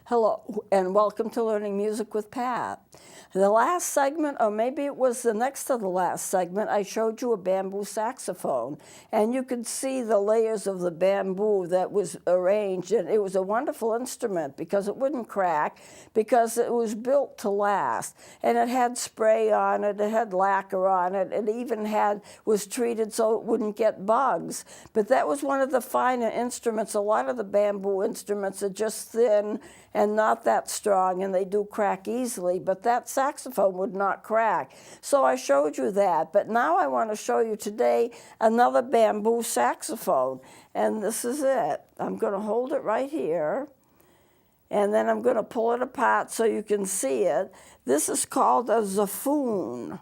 Hello, and welcome to Learning Music with Pat. The last segment, or maybe it was the next to the last segment, I showed you a bamboo saxophone, and you could see the layers of the bamboo that was arranged, and it was a wonderful instrument because it wouldn't crack, because it was built to last, and it had spray on it, it had lacquer on it, it even was treated so it wouldn't get bugs. But that was one of the finer instruments. A lot of the bamboo instruments are just thin and not that strong, and they do crack easily, but that saxophone would not crack. So I showed you that, but now I want to show you today another bamboo saxophone, and this is it. I'm going to hold it right here, and then I'm going to pull it apart so you can see it. This is called a zaffoon.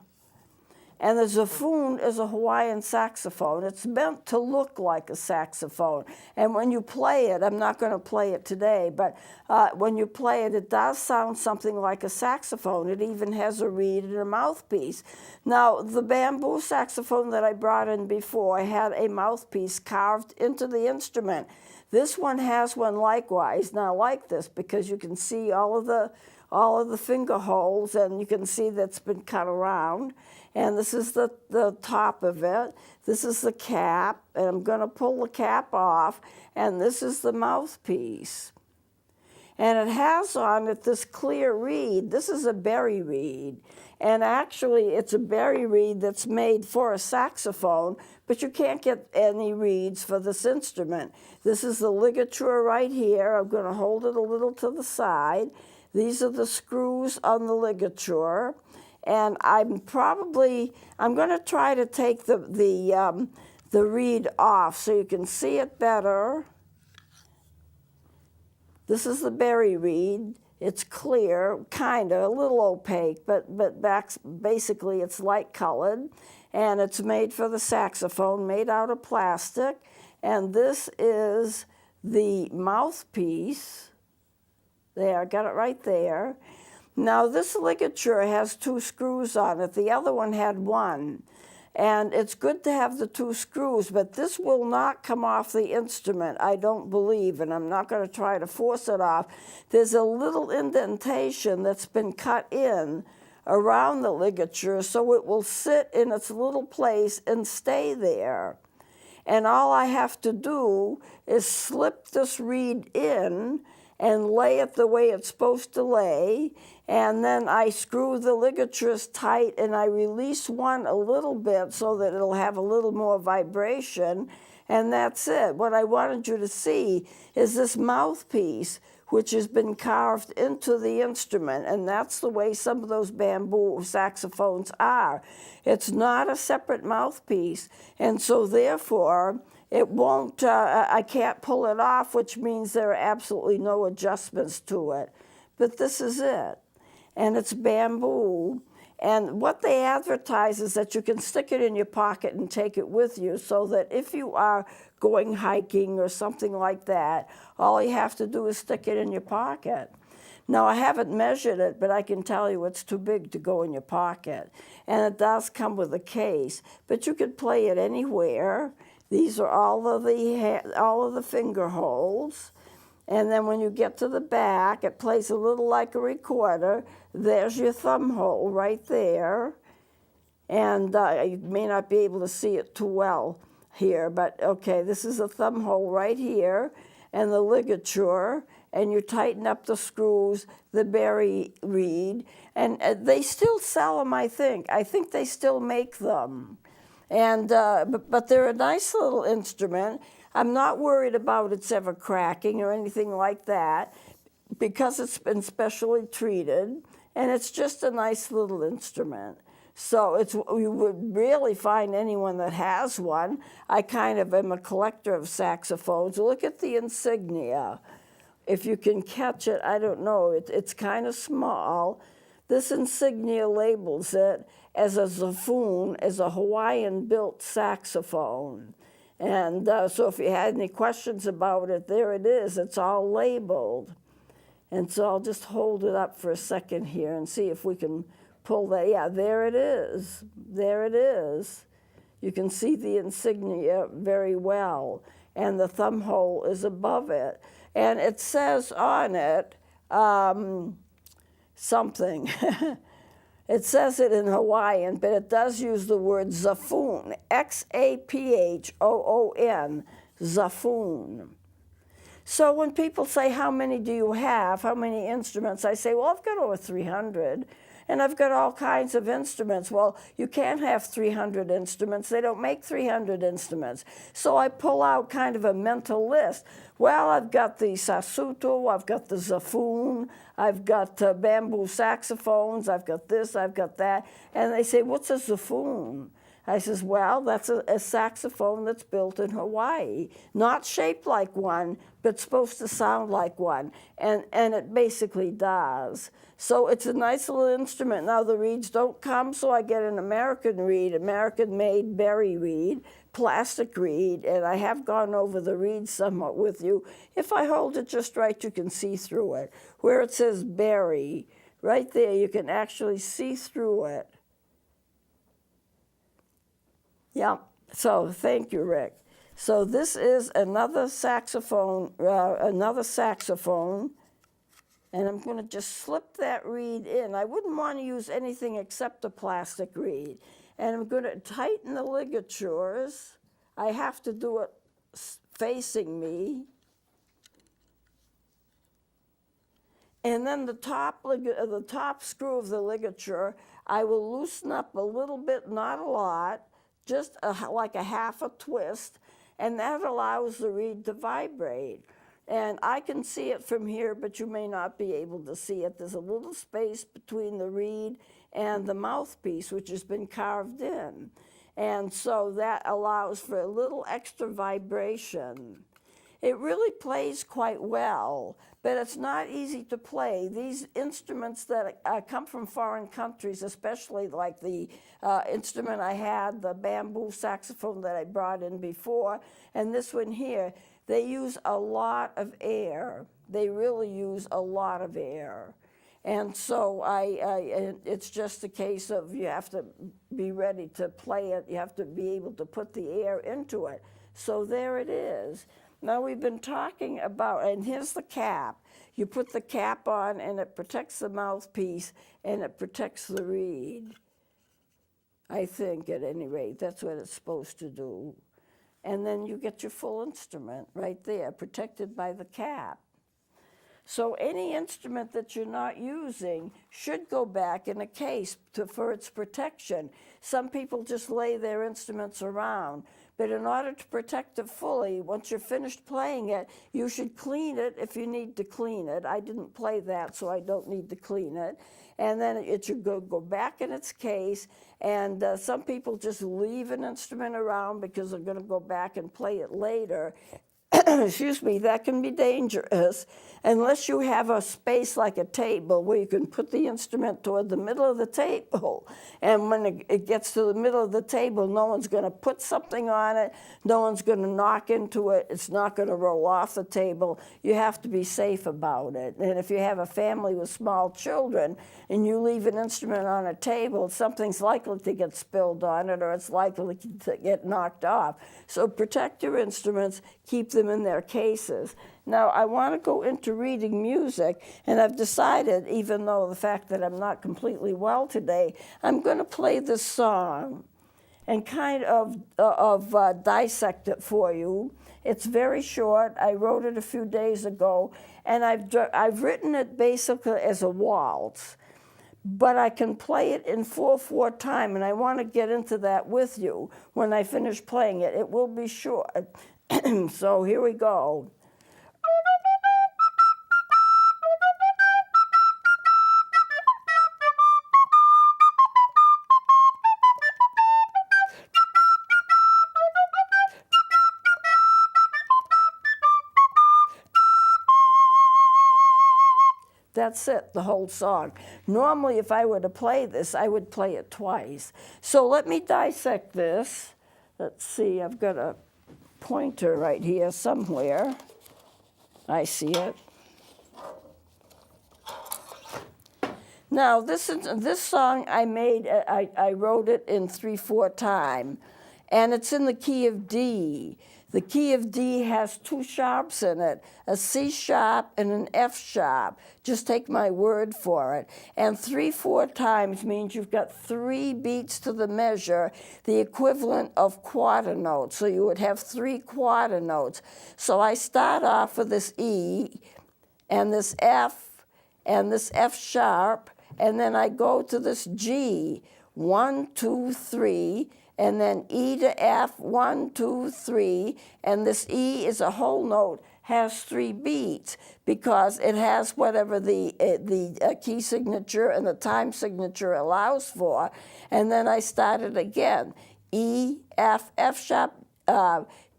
And the zaffoon is a Hawaiian saxophone. It's meant to look like a saxophone. And when you play it, I'm not going to play it today, but when you play it, it does sound something like a saxophone. It even has a reed and a mouthpiece. Now, the bamboo saxophone that I brought in before had a mouthpiece carved into the instrument. This one has one likewise. Now, like this, because you can see all of the finger holes, and you can see that's been cut around. And this is the top of it. This is the cap, and I'm going to pull the cap off, and this is the mouthpiece. And it has on it this clear reed. This is a berry reed. And actually, it's a berry reed that's made for a saxophone, but you can't get any reeds for this instrument. This is the ligature right here. I'm going to hold it a little to the side. These are the screws on the ligature. And I'm going to try to take the reed off so you can see it better. This is the berry reed. It's clear, kind of, a little opaque, but basically it's light colored. And it's made for the saxophone, made out of plastic. And this is the mouthpiece. There, I got it right there. Now, this ligature has 2 screws on it. The other one had 1. And it's good to have the 2 screws, but this will not come off the instrument, I don't believe, and I'm not going to try to force it off. There's a little indentation that's been cut in around the ligature so it will sit in its little place and stay there. And all I have to do is slip this reed in and lay it the way it's supposed to lay, and then I screw the ligatures tight and I release one a little bit so that it'll have a little more vibration, and that's it. What I wanted you to see is this mouthpiece, which has been carved into the instrument, and that's the way some of those bamboo saxophones are. It's not a separate mouthpiece, and so therefore it won't, I can't pull it off, which means there are absolutely no adjustments to it. But this is it. And it's bamboo. And what they advertise is that you can stick it in your pocket and take it with you, so that if you are going hiking or something like that, all you have to do is stick it in your pocket. Now, I haven't measured it, but I can tell you it's too big to go in your pocket. And it does come with a case, but you could play it anywhere. These are all of the finger holes. And then when you get to the back, it plays a little like a recorder. There's your thumb hole right there. And you may not be able to see it too well here, but okay, this is a thumb hole right here, and the ligature, and you tighten up the screws, the berry reed, and they still sell them, I think. I think they still make them. And but they're a nice little instrument. I'm not worried about it's ever cracking or anything like that, because it's been specially treated, and it's just a nice little instrument. So you would really find anyone that has one. I kind of am a collector of saxophones. Look at the insignia. If you can catch it, I don't know. It's kind of small. This insignia labels it as a zaffoon, as a Hawaiian-built saxophone. And so if you had any questions about it, there it is. It's all labeled. And so I'll just hold it up for a second here and see if we can pull that. Yeah, there it is. There it is. You can see the insignia very well. And the thumb hole is above it. And it says on it, something. It says it in Hawaiian, but it does use the word xaphoon, X-A-P-H-O-O-N, xaphoon. So when people say, how many do you have, how many instruments, I say, well, I've got over 300, and I've got all kinds of instruments. Well, you can't have 300 instruments. They don't make 300 instruments. So I pull out kind of a mental list. Well, I've got the sasuto, I've got the xaphoon, I've got bamboo saxophones, I've got this, I've got that. And they say, what's a xaphoon? I says, well, that's a saxophone that's built in Hawaii. Not shaped like one, but supposed to sound like one. And it basically does. So it's a nice little instrument. Now the reeds don't come, so I get an American reed, American-made berry reed, plastic reed, and I have gone over the reed somewhat with you. If I hold it just right, you can see through it. Where it says berry, right there, you can actually see through it. Yeah, so thank you, Rick. So this is another saxophone, and I'm going to just slip that reed in. I wouldn't want to use anything except a plastic reed. And I'm going to tighten the ligatures. I have to do it facing me. And then the top screw of the ligature, I will loosen up a little bit, not a lot, just like a half a twist, and that allows the reed to vibrate. And I can see it from here, but you may not be able to see it. There's a little space between the reed and the mouthpiece, which has been carved in. And so that allows for a little extra vibration. It really plays quite well, but it's not easy to play. These instruments that come from foreign countries, especially like the instrument I had, the bamboo saxophone that I brought in before, and this one here, they use a lot of air. They really use a lot of air. And so it's just a case of you have to be ready to play it. You have to be able to put the air into it. So there it is. Now we've been talking about, and here's the cap. You put the cap on and it protects the mouthpiece and it protects the reed. I think at any rate, that's what it's supposed to do. And then you get your full instrument right there, protected by the cap. So any instrument that you're not using should go back in a case for its protection. Some people just lay their instruments around. But in order to protect it fully, once you're finished playing it, you should clean it if you need to clean it. I didn't play that, so I don't need to clean it. And then it should go back in its case. And some people just leave an instrument around because they're going to go back and play it later. Excuse me, that can be dangerous unless you have a space like a table where you can put the instrument toward the middle of the table. And when it gets to the middle of the table, no one's going to put something on it. No one's going to knock into it. It's not going to roll off the table. You have to be safe about it. And if you have a family with small children and you leave an instrument on a table, something's likely to get spilled on it or it's likely to get knocked off. So protect your instruments, keep them in their cases. Now, I want to go into reading music, and I've decided, even though the fact that I'm not completely well today, I'm going to play this song and kind of dissect it for you. It's very short. I wrote it a few days ago, and I've written it basically as a waltz, but I can play it in 4/4 time, and I want to get into that with you when I finish playing it. It will be short. So here we go. That's it, the whole song. Normally, if I were to play this, I would play it twice. So let me dissect this. Let's see, I've got a pointer right here somewhere. I see it. Now, this song I made, I wrote it in 3/4 time, and it's in the key of D. The key of D has two sharps in it, a C sharp and an F sharp. Just take my word for it. And 3/4 times means you've got 3 beats to the measure, the equivalent of quarter notes. So you would have 3 quarter notes. So I start off with this E and this F and this F sharp, and then I go to this G, 1, 2, 3, and then E to F, 1, 2, 3, and this E is a whole note, has 3 beats because it has whatever the key signature and the time signature allows for. And then I start it again, E, F, F sharp,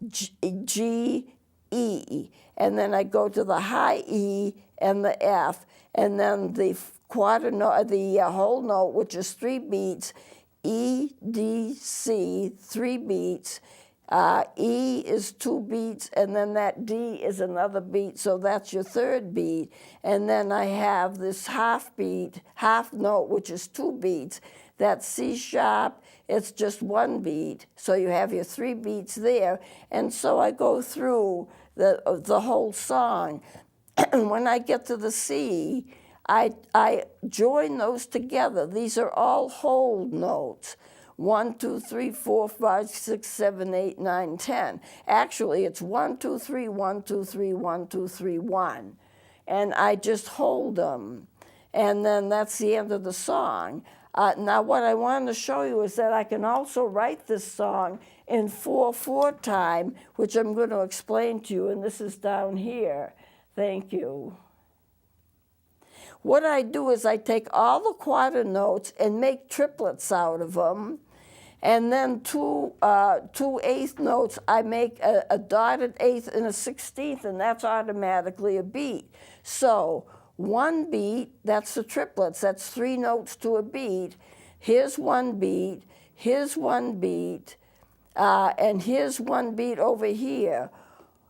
G, E, and then I go to the high E and the F, and then the quarter note, the whole note, which is 3 beats, E, D, C, 3 beats. E is 2 beats, and then that D is another beat, so that's your 3rd beat. And then I have this half beat, half note, which is 2 beats. That's C sharp, it's just 1 beat, so you have your 3 beats there. And so I go through the whole song. And when I get to the C, I join those together. These are all hold notes. 1, 2, 3, 4, 5, 6, 7, 8, 9, 10. Actually, it's 1, 2, 3, 1, 2, 3, 1, 2, 3, 1. And I just hold them. And then that's the end of the song. Now, what I wanted to show you is that I can also write this song in 4/4 time, which I'm going to explain to you, and this is down here. Thank you. What I do is I take all the quarter notes and make triplets out of them, and then two 1/8 notes, I make a dotted 1/8 and a 1/16, and that's automatically a beat. So 1 beat, that's the triplets, that's 3 notes to a beat. Here's 1 beat, here's 1 beat, and here's 1 beat over here.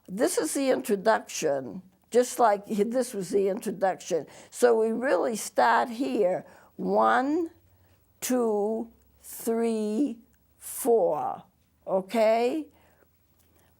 This is the introduction. Just like this was the introduction. So we really start here, 1, 2, 3, 4, okay?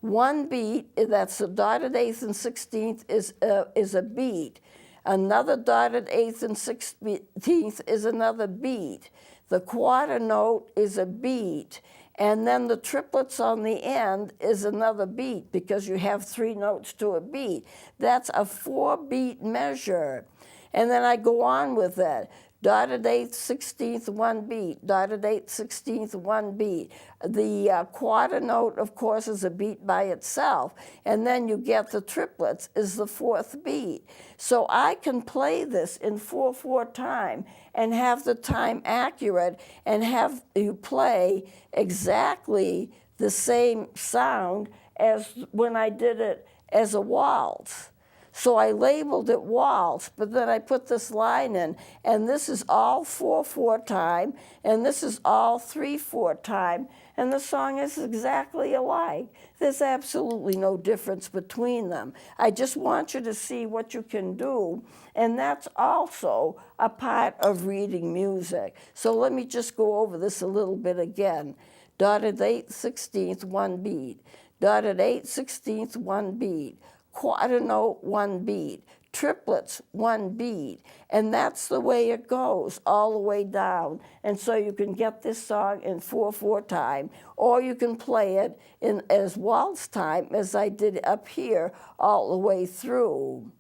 1 beat, that's a dotted 1/8 and 1/16 is a beat. Another dotted 1/8 and 1/16 is another beat. The quarter note is a beat. And then the triplets on the end is another beat because you have 3 notes to a beat. That's a 4-beat measure. And then I go on with that. Dotted 1/8, 1/16, 1 beat. Dotted 1/8, 1/16, 1 beat. The quarter note, of course, is a beat by itself. And then you get the triplets is the 4th beat. So I can play this in 4/4 time and have the time accurate and have you play exactly the same sound as when I did it as a waltz. So I labeled it waltz, but then I put this line in, and this is all 4/4 time, and this is all 3/4 time, and the song is exactly alike. There's absolutely no difference between them. I just want you to see what you can do, and that's also a part of reading music. So let me just go over this a little bit again. Dotted 1/8, 1/16, 1 beat. Dotted 1/8, 1/16, 1 beat. Quarter note, 1 beat. Triplets, 1 beat. And that's the way it goes all the way down. And so you can get this song in 4/4 time, or you can play it in as waltz time, as I did up here all the way through.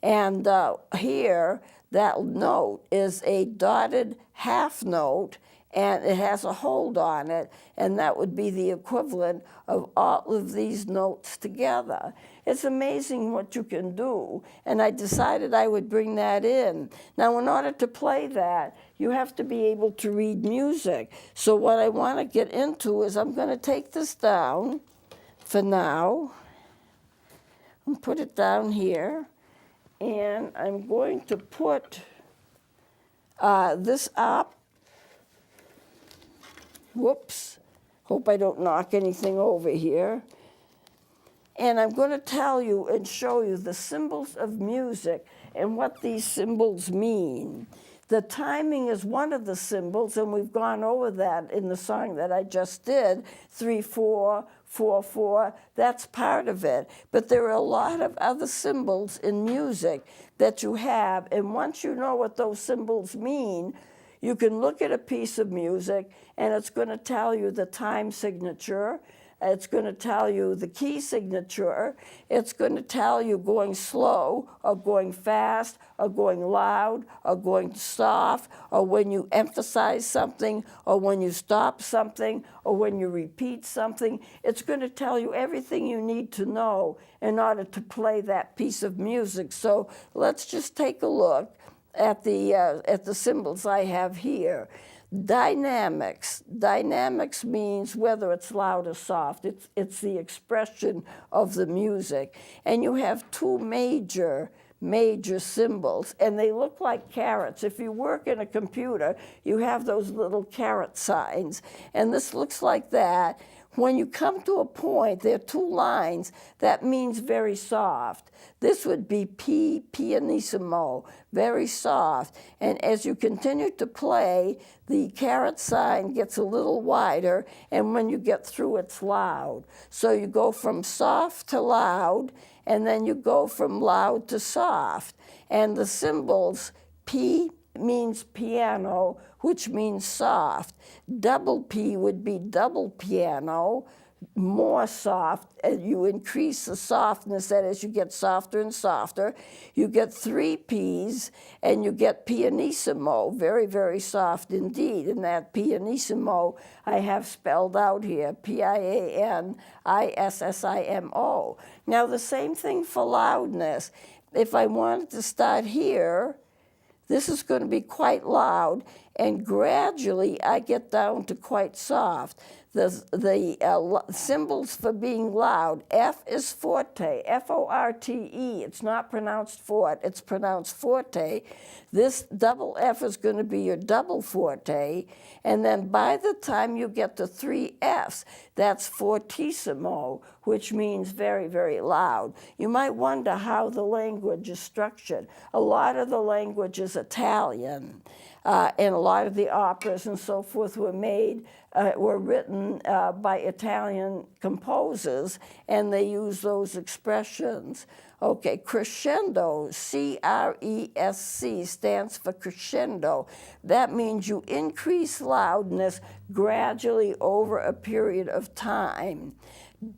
And here, that note is a dotted half note, and it has a hold on it, and that would be the equivalent of all of these notes together. It's amazing what you can do, and I decided I would bring that in. Now, in order to play that, you have to be able to read music. So what I want to get into is I'm going to take this down for now and put it down here, and I'm going to put this up. Whoops, hope I don't knock anything over here. And I'm going to tell you and show you the symbols of music and what these symbols mean. The timing is one of the symbols, and we've gone over that in the song that I just did, 3/4, 4/4, that's part of it. But there are a lot of other symbols in music that you have, and once you know what those symbols mean, you can look at a piece of music and it's going to tell you the time signature, it's going to tell you the key signature, it's going to tell you going slow or going fast or going loud or going soft, or when you emphasize something or when you stop something or when you repeat something. It's going to tell you everything you need to know in order to play that piece of music. So let's just take a look at the symbols I have here. Dynamics. Dynamics means whether it's loud or soft. It's the expression of the music. And you have two major symbols, and they look like carrots. If you work in a computer, you have those little carrot signs, and this looks like that. When you come to a point, there are two lines, that means very soft. This would be P, pianissimo, very soft. And as you continue to play, the caret sign gets a little wider, and when you get through, it's loud. So you go from soft to loud, and then you go from loud to soft. And the symbols, P means piano, which means soft. Double P would be double piano, more soft, and you increase the softness, that as you get softer and softer. You get three P's, and you get pianissimo, very, very soft indeed. And that pianissimo I have spelled out here, P-I-A-N-I-S-S-I-M-O. Now the same thing for loudness. If I wanted to start here, this is going to be quite loud, and gradually I get down to quite soft. The symbols for being loud, F is forte, F-O-R-T-E. It's not pronounced fort, it's pronounced forte. This double F is going to be your double forte, and then by the time you get to three Fs, that's fortissimo, which means very, very loud. You might wonder how the language is structured. A lot of the language is Italian, and a lot of the operas and so forth were written by Italian composers, and they use those expressions. Okay, crescendo, C-R-E-S-C, stands for crescendo. That means you increase loudness gradually over a period of time.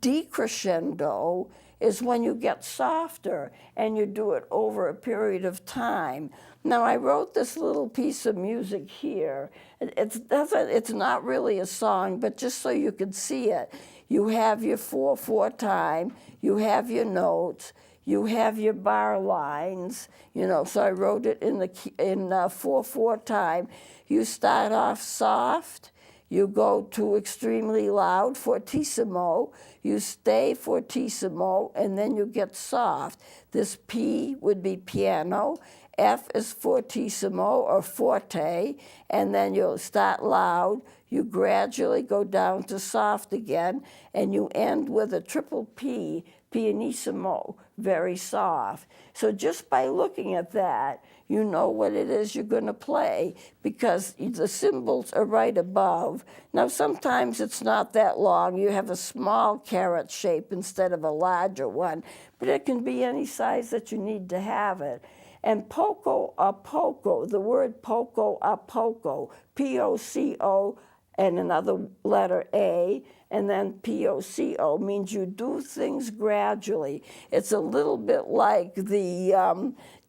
Decrescendo is when you get softer and you do it over a period of time. Now, I wrote this little piece of music here. It's not really a song, but just so you can see it. You have your 4/4 time, you have your notes, you have your bar lines, so I wrote it in 4/4 time. You start off soft, you go to extremely loud, fortissimo, you stay fortissimo, and then you get soft. This P would be piano, F is fortissimo or forte, and then you'll start loud, you gradually go down to soft again, and you end with a triple P, pianissimo, very soft. So just by looking at that, you know what it is you're going to play, because the symbols are right above. Now, sometimes it's not that long. You have a small caret shape instead of a larger one, but it can be any size that you need to have it. And poco a poco, the word poco a poco, P-O-C-O, and another letter A, and then P-O-C-O, means you do things gradually. It's a little bit like the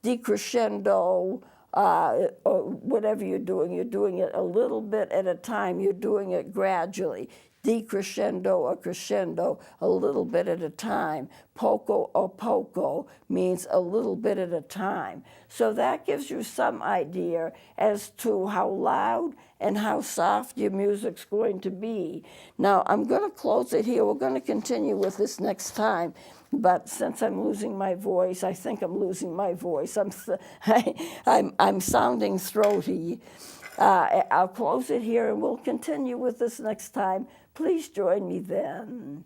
decrescendo, or whatever you're doing it a little bit at a time. You're doing it gradually. Decrescendo or crescendo, a little bit at a time. Poco or poco means a little bit at a time. So that gives you some idea as to how loud and how soft your music's going to be. Now, I'm going to close it here. We're going to continue with this next time. But since I'm losing my voice, I think I'm losing my voice. I'm sounding throaty. I'll close it here, and we'll continue with this next time. Please join me then.